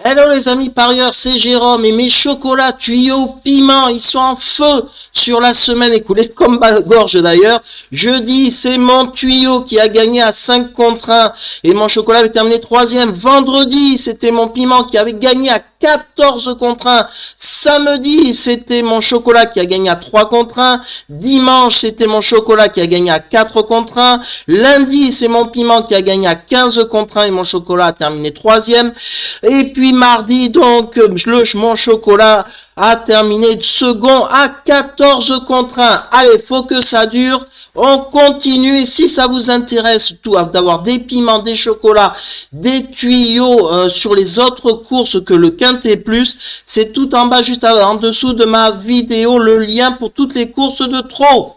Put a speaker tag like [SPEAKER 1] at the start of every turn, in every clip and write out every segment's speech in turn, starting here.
[SPEAKER 1] Hello les amis parieurs, c'est Jérôme et mes chocolats tuyaux piment, ils sont en feu sur la semaine écoulée, comme ma gorge d'ailleurs. Jeudi, c'est mon tuyau qui a gagné à 5 contre 1 et mon chocolat avait terminé 3e. Vendredi, c'était mon piment qui avait gagné à 14 contre 1. Samedi, c'était mon chocolat qui a gagné à 3 contre 1. Dimanche, c'était mon chocolat qui a gagné à 4 contre 1. Lundi, c'est mon piment qui a gagné à 15 contre 1 et mon chocolat a terminé 3e. Et puis mardi, donc, mon chocolat a terminé second à 14 contre 1. Allez, faut que ça dure. On continue et si ça vous intéresse tout d'avoir des piments, des chocolats, des tuyaux sur les autres courses que le Quintet Plus, c'est tout en bas juste en dessous de ma vidéo le lien pour toutes les courses de trot.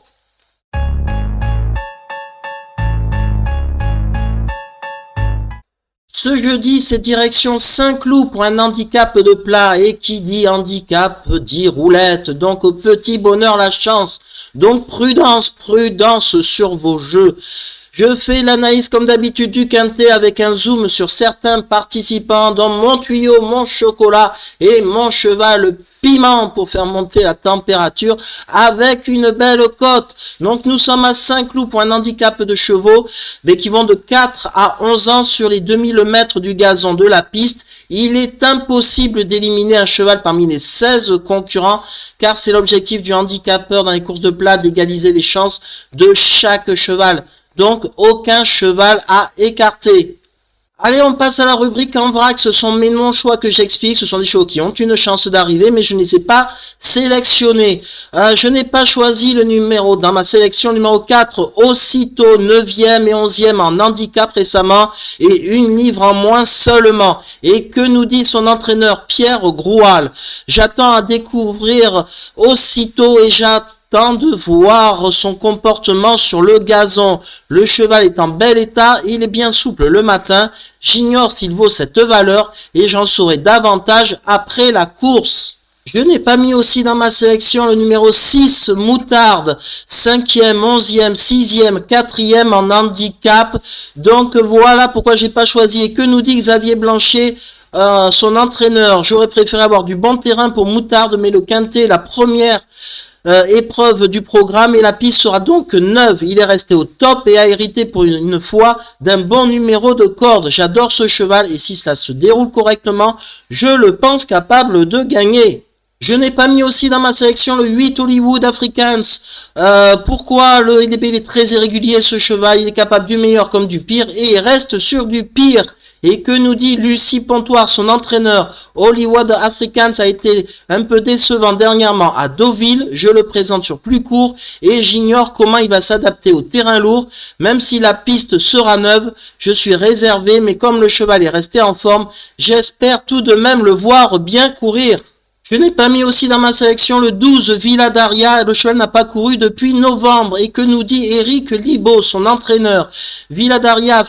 [SPEAKER 1] Ce jeudi, c'est direction Saint-Cloud pour un handicap de plat. Et qui dit handicap dit roulette. Donc, au petit bonheur, la chance. Donc, prudence, prudence sur vos jeux. Je fais l'analyse comme d'habitude du Quintet avec un zoom sur certains participants dans mon tuyau, mon chocolat et mon cheval piment pour faire monter la température avec une belle cote. Donc nous sommes à Saint-Cloud pour un handicap de chevaux mais qui vont de 4 à 11 ans sur les 2000 mètres du gazon de la piste. Il est impossible d'éliminer un cheval parmi les 16 concurrents car c'est l'objectif du handicapeur dans les courses de plat d'égaliser les chances de chaque cheval. Donc, aucun cheval à écarter. Allez, on passe à la rubrique en vrac. Ce sont mes non-choix que j'explique. Ce sont des chevaux qui ont une chance d'arriver, mais je ne les ai pas sélectionnés. Je n'ai pas choisi le numéro dans ma sélection numéro 4, aussitôt 9e et 11e en handicap récemment et une livre en moins seulement. Et que nous dit son entraîneur Pierre Groual? J'attends à découvrir aussitôt et j'attends de voir son comportement sur le gazon. Le cheval est en bel état, il est bien souple le matin. J'ignore s'il vaut cette valeur et j'en saurai davantage après la course. Je n'ai pas mis aussi dans ma sélection le numéro 6, Moutarde, 5e, 11e, 6e, 4e en handicap. Donc voilà pourquoi j'ai pas choisi. Et que nous dit Xavier Blanchet, son entraîneur? J'aurais préféré avoir du bon terrain pour Moutarde, mais le Quintet, la première épreuve du programme et la piste sera donc neuve. Il est resté au top et a hérité pour une fois d'un bon numéro de corde. J'adore ce cheval et si cela se déroule correctement, je le pense capable de gagner. Je n'ai pas mis aussi dans ma sélection le 8 Hollywood Africans. Pourquoi il est très irrégulier ce cheval, il est capable du meilleur comme du pire et il reste sur du pire. Et que nous dit Lucie Pontoire, son entraîneur? Hollywood Africans a été un peu décevant dernièrement à Deauville. Je le présente sur plus court et j'ignore comment il va s'adapter au terrain lourd. Même si la piste sera neuve, je suis réservé, mais comme le cheval est resté en forme, j'espère tout de même le voir bien courir. Je n'ai pas mis aussi dans ma sélection le 12 Villa Daria. Le cheval n'a pas couru depuis novembre. Et que nous dit Eric Libaud, son entraîneur? Villa Daria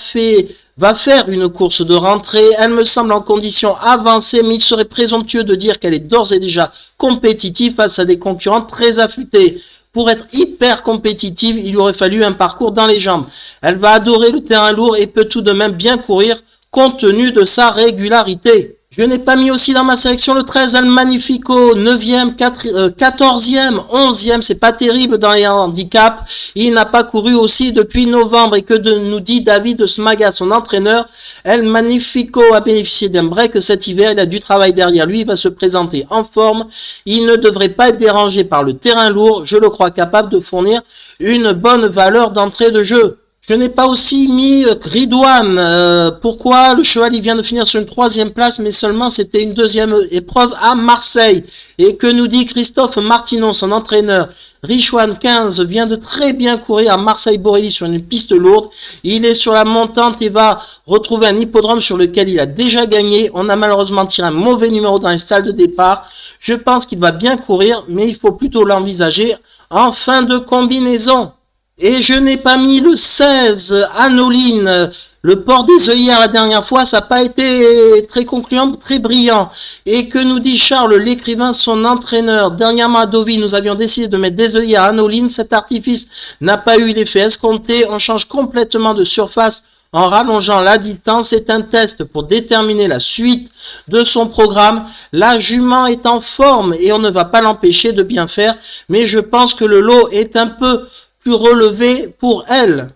[SPEAKER 1] va faire une course de rentrée. Elle me semble en condition avancée, mais il serait présomptueux de dire qu'elle est d'ores et déjà compétitive face à des concurrents très affûtés. Pour être hyper compétitive, il lui aurait fallu un parcours dans les jambes. Elle va adorer le terrain lourd et peut tout de même bien courir compte tenu de sa régularité. Je n'ai pas mis aussi dans ma sélection le 13 El Magnifico, 9e, 14e, 11e, c'est pas terrible dans les handicaps. Il n'a pas couru aussi depuis novembre et que nous dit David Smaga, son entraîneur. El Magnifico a bénéficié d'un break cet hiver, il a du travail derrière lui, il va se présenter en forme. Il ne devrait pas être dérangé par le terrain lourd, je le crois capable de fournir une bonne valeur d'entrée de jeu. Je n'ai pas aussi mis Ridouane. Pourquoi? Le cheval il vient de finir sur une 3e place, mais seulement c'était une 2e épreuve à Marseille. Et que nous dit Christophe Martinon, son entraîneur? Richouane 15 vient de très bien courir à Marseille-Borelli sur une piste lourde. Il est sur la montante et va retrouver un hippodrome sur lequel il a déjà gagné. On a malheureusement tiré un mauvais numéro dans les stalles de départ. Je pense qu'il va bien courir, mais il faut plutôt l'envisager en fin de combinaison. Et je n'ai pas mis le 16, Anoline. Le port des œillères la dernière fois, ça n'a pas été très concluant, très brillant. Et que nous dit Charles, l'écrivain, son entraîneur? Dernièrement à Deauville, nous avions décidé de mettre des œillères à Anoline. Cet artifice n'a pas eu l'effet escompté. On change complètement de surface en rallongeant la distance. C'est un test pour déterminer la suite de son programme. La jument est en forme et on ne va pas l'empêcher de bien faire, mais je pense que le lot est un peu plus relevé pour elle.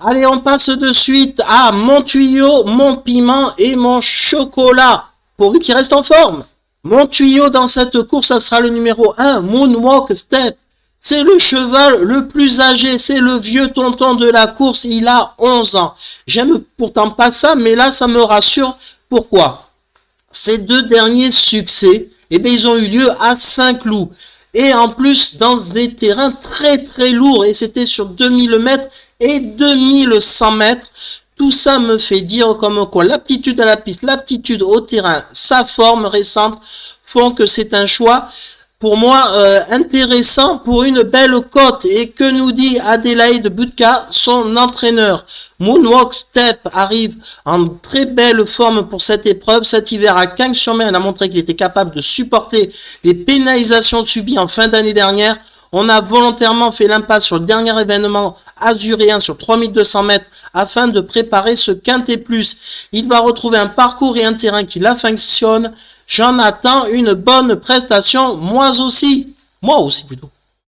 [SPEAKER 1] Allez, on passe de suite à mon tuyau, mon piment et mon chocolat, pourvu qu'il reste en forme. Mon tuyau dans cette course, ça sera le numéro 1, Moonwalk Step. C'est le cheval le plus âgé, c'est le vieux tonton de la course, il a 11 ans. J'aime pourtant pas ça, mais là, ça me rassure. Pourquoi? Ces 2 derniers succès, eh bien, ils ont eu lieu à Saint-Cloud. Et en plus, dans des terrains très très lourds, et c'était sur 2000 mètres et 2100 mètres. Tout ça me fait dire comme quoi l'aptitude à la piste, l'aptitude au terrain, sa forme récente font que c'est un choix pour moi intéressant pour une belle cote. Et que nous dit Adélaïde Budka, son entraîneur? Moonwalk Step arrive en très belle forme pour cette épreuve. Cet hiver à Cagnes-sur-Mer, il a montré qu'il était capable de supporter les pénalisations subies en fin d'année dernière. On a volontairement fait l'impasse sur le dernier événement azuréen sur 3200 mètres afin de préparer ce Quintet Plus. Il va retrouver un parcours et un terrain qui l'affectionne. J'en attends une bonne prestation, moi aussi plutôt.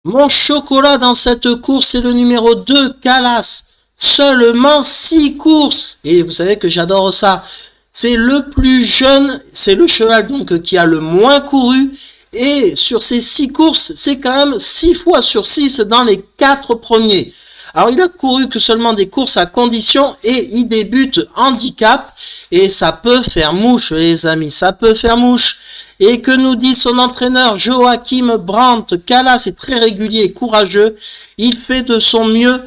[SPEAKER 1] Mon chocolat dans cette course, c'est le numéro 2, Calas. Seulement 6 courses. Et vous savez que j'adore ça. C'est le plus jeune, c'est le cheval donc qui a le moins couru. Et sur ces 6 courses, c'est quand même 6 fois sur 6 dans les 4 premiers. Alors, il a couru que seulement des courses à condition et il débute handicap. Et ça peut faire mouche, les amis, ça peut faire mouche. Et que nous dit son entraîneur Joachim Brandt? Calas est très régulier et courageux. Il fait de son mieux.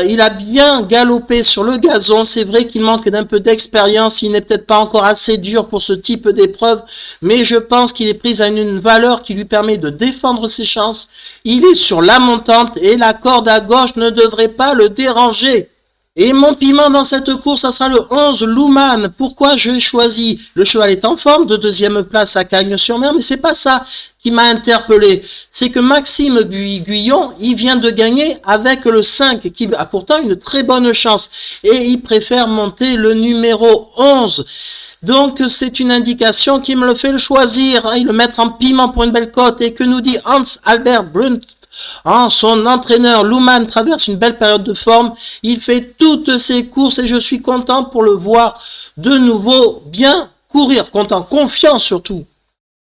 [SPEAKER 1] Il a bien galopé sur le gazon. C'est vrai qu'il manque d'un peu d'expérience. Il n'est peut-être pas encore assez dur pour ce type d'épreuve. Mais je pense qu'il est pris à une valeur qui lui permet de défendre ses chances. Il est sur la montante et la corde à gauche ne devrait pas le déranger. Et mon piment dans cette course, ça sera le 11, Luman. Pourquoi j'ai choisi? Le cheval est en forme de 2e place à Cagnes-sur-Mer, mais c'est pas ça qui m'a interpellé. C'est que Maxime Guyon, il vient de gagner avec le 5, qui a pourtant une très bonne chance. Et il préfère monter le numéro 11. Donc, c'est une indication qui me le fait le choisir et le mettre en piment pour une belle cote. Et que nous dit Hans Albert Brunt? Son entraîneur Luman traverse une belle période de forme. Il fait toutes ses courses et je suis content pour le voir de nouveau bien courir. Content, confiant surtout.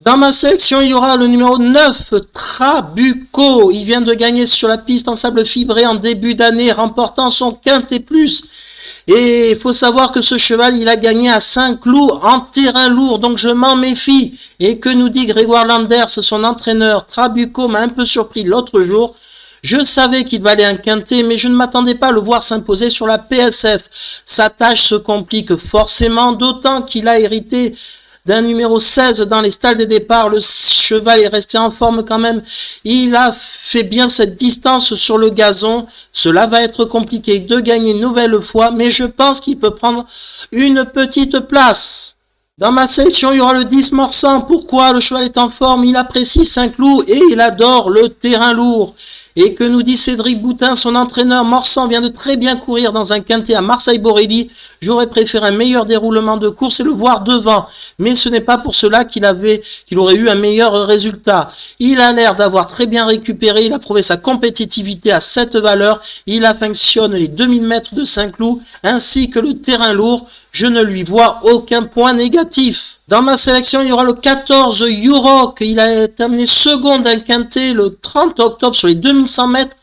[SPEAKER 1] Dans ma sélection, il y aura le numéro 9, Trabuco. Il vient de gagner sur la piste en sable fibré en début d'année, remportant son Quintet Plus. Et il faut savoir que ce cheval, il a gagné à Saint-Cloud en terrain lourd, donc je m'en méfie. Et que nous dit Grégoire Landers, son entraîneur? Trabuco m'a un peu surpris l'autre jour. Je savais qu'il valait un quintet, mais je ne m'attendais pas à le voir s'imposer sur la PSF. Sa tâche se complique forcément, d'autant qu'il a hérité d'un numéro 16 dans les stalles des départs. Le cheval est resté en forme quand même. Il a fait bien cette distance sur le gazon. Cela va être compliqué de gagner une nouvelle fois, mais je pense qu'il peut prendre une petite place. Dans ma sélection, il y aura le 10 Morsan. Pourquoi? Le cheval est en forme, il apprécie Saint-Cloud et il adore le terrain lourd. Et que nous dit Cédric Boutin, son entraîneur? Morsan vient de très bien courir dans un quintet à Marseille-Borelli. J'aurais préféré un meilleur déroulement de course et le voir devant. Mais ce n'est pas pour cela qu'il aurait eu un meilleur résultat. Il a l'air d'avoir très bien récupéré. Il a prouvé sa compétitivité à cette valeur. Il affectionne les 2000 mètres de Saint-Cloud ainsi que le terrain lourd. Je ne lui vois aucun point négatif. Dans ma sélection, il y aura le 14 Yurok. Il a terminé second d'un quintet le 30 octobre sur les 2100 mètres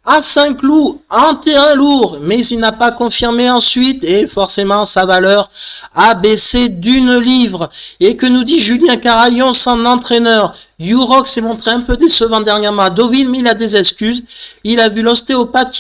[SPEAKER 1] à Saint-Cloud en terrain lourd. Mais il n'a pas confirmé ensuite et forcément sa valeur a baissé d'une livre. Et que nous dit Julien Carayon, son entraîneur? Yurok s'est montré un peu décevant dernièrement à Deauville, mais il a des excuses. Il a vu l'ostéopathe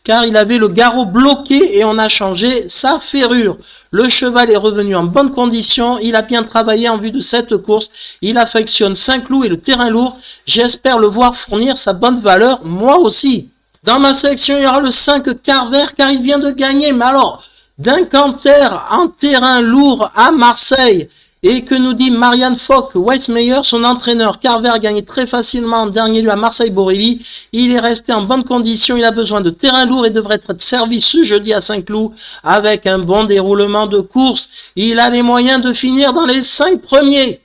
[SPEAKER 1] car il avait le garrot bloqué et on a changé sa ferrure. Le cheval est revenu en bonne condition. Il a bien travaillé en vue de cette course. Il affectionne Saint-Cloud et le terrain lourd. J'espère le voir fournir sa bonne valeur, moi aussi. Dans ma sélection, il y aura le 5 Carver car il vient de gagner. Mais alors, d'un canter en terrain lourd à Marseille. Et que nous dit Marianne Fock-Weissmeyer, son entraîneur? Carver gagnait très facilement en dernier lieu à Marseille-Borelli. Il est resté en bonne condition. Il a besoin de terrain lourd et devrait être servi ce jeudi à Saint-Cloud avec un bon déroulement de course. Il a les moyens de finir dans les 5 premiers.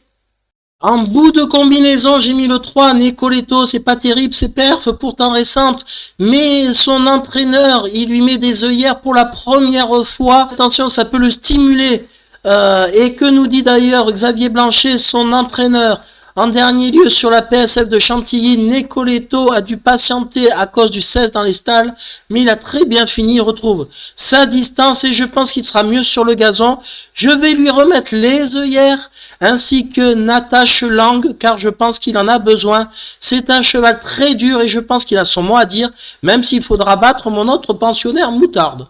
[SPEAKER 1] En bout de combinaison, j'ai mis le 3, Nicoletto, c'est pas terrible, c'est perf, pourtant récente, mais son entraîneur, il lui met des œillères pour la première fois. Attention, ça peut le stimuler. Et que nous dit d'ailleurs Xavier Blanchet, son entraîneur? En dernier lieu, sur la PSF de Chantilly, Nicoletto a dû patienter à cause du 16 dans les stalles, mais il a très bien fini, il retrouve sa distance et je pense qu'il sera mieux sur le gazon. Je vais lui remettre les œillères ainsi que Natache Lang, car je pense qu'il en a besoin. C'est un cheval très dur et je pense qu'il a son mot à dire, même s'il faudra battre mon autre pensionnaire Moutarde.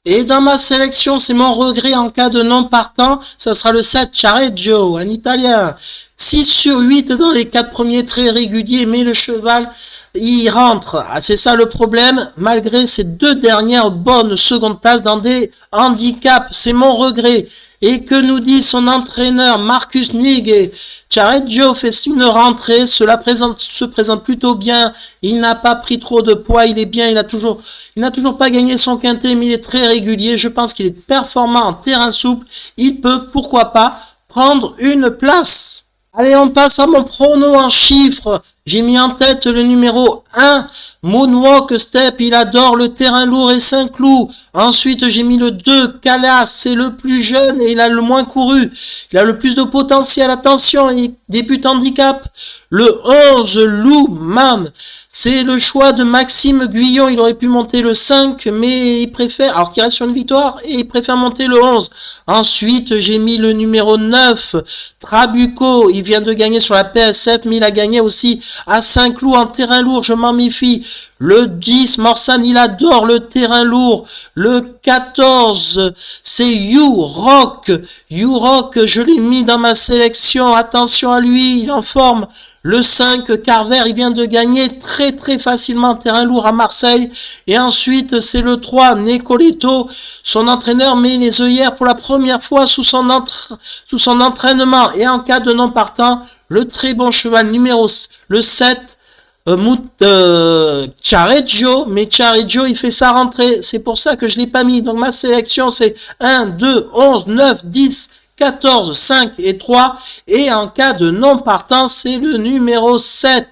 [SPEAKER 1] Et dans ma sélection, c'est mon regret en cas de non partant, ça sera le 7 Chareggio, un italien. 6 sur 8 dans les 4 premiers, très réguliers, mais le cheval, il rentre. Ah, c'est ça le problème, malgré ces 2 dernières bonnes secondes places dans des handicaps. C'est mon regret. Et que nous dit son entraîneur Marcus Nigge? Chareggio fait une rentrée, se présente plutôt bien, il n'a pas pris trop de poids, il est bien, il n'a toujours pas gagné son quintet, mais il est très régulier, je pense qu'il est performant en terrain souple, il peut, pourquoi pas, prendre une place. Allez, on passe à mon prono en chiffres. J'ai mis en tête le numéro 1, Moonwalk Step, il adore le terrain lourd et Saint-Cloud. Ensuite, j'ai mis le 2, Calas, c'est le plus jeune et il a le moins couru. Il a le plus de potentiel, attention, il débute handicap. Le 11, Lou Man, c'est le choix de Maxime Guyon, il aurait pu monter le 5, mais il préfère, alors qu'il reste sur une victoire, et il préfère monter le 11. Ensuite, j'ai mis le numéro 9, Trabuco, il vient de gagner sur la PSF, mais il a gagné aussi à Saint-Cloud en terrain lourd, je m'en méfie. Le 10, Morsan, il adore le terrain lourd. Le 14, c'est You Rock. You Rock, je l'ai mis dans ma sélection. Attention à lui, il est en forme. Le 5, Carver, il vient de gagner très très facilement en terrain lourd à Marseille. Et ensuite, c'est le 3, Nicoletto. Son entraîneur met les œillères pour la première fois sous son entraînement. Et en cas de non partant, le très bon cheval numéro le 7, Chareggio, mais Chareggio, il fait sa rentrée, c'est pour ça que je l'ai pas mis. Donc ma sélection, c'est 1, 2, 11, 9, 10, 14, 5 et 3. Et en cas de non partant, c'est le numéro 7.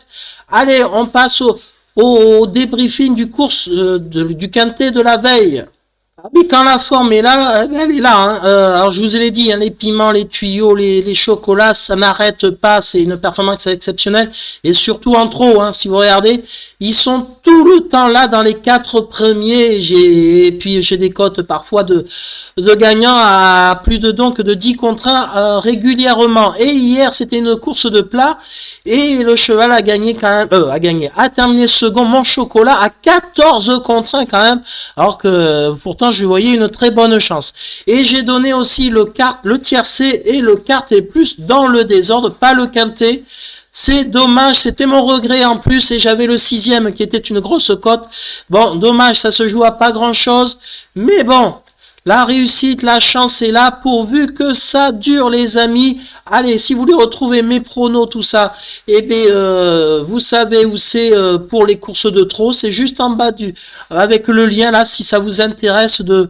[SPEAKER 1] Allez, on passe au débriefing du course du quintet de la veille. Ah oui, quand la forme est là, elle est là. Hein. Alors je vous l'ai dit, hein, les piments, les tuyaux, les chocolats, ça n'arrête pas. C'est une performance exceptionnelle. Et surtout en trop, hein, si vous regardez, ils sont tout le temps là dans les 4 premiers. Et puis j'ai des cotes parfois de gagnants à plus de 10 contre 1 régulièrement. Et hier, c'était une course de plat. Et le cheval a gagné quand même, a terminé second, mon chocolat, à 14 contre 1 quand même. Alors que pourtant, je voyais une très bonne chance. Et j'ai donné aussi le tiercé et le quart plus dans le désordre, pas le quintet. C'est dommage, c'était mon regret en plus et j'avais le 6e qui était une grosse cote. Bon, dommage, ça se joue à pas grand chose. Mais bon, la réussite, la chance est là pourvu que ça dure les amis. Allez, si vous voulez retrouver mes pronos, tout ça, eh bien, vous savez où c'est pour les courses de trot. C'est juste en bas avec le lien là, si ça vous intéresse de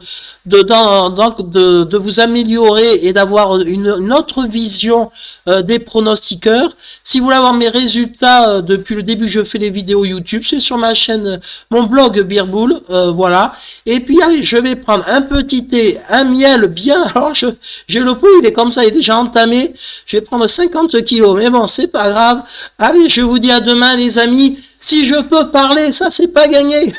[SPEAKER 1] vous améliorer et d'avoir une autre vision des pronostiqueurs. Si vous voulez avoir mes résultats depuis le début, je fais les vidéos YouTube. C'est sur ma chaîne, mon blog Beerbull, voilà. Et puis allez, je vais prendre un petit thé, un miel bien. Alors j'ai le pot, il est comme ça, il est déjà entamé. Je vais prendre 50 kilos, mais bon, c'est pas grave. Allez, je vous dis à demain, les amis. Si je peux parler, ça, c'est pas gagné.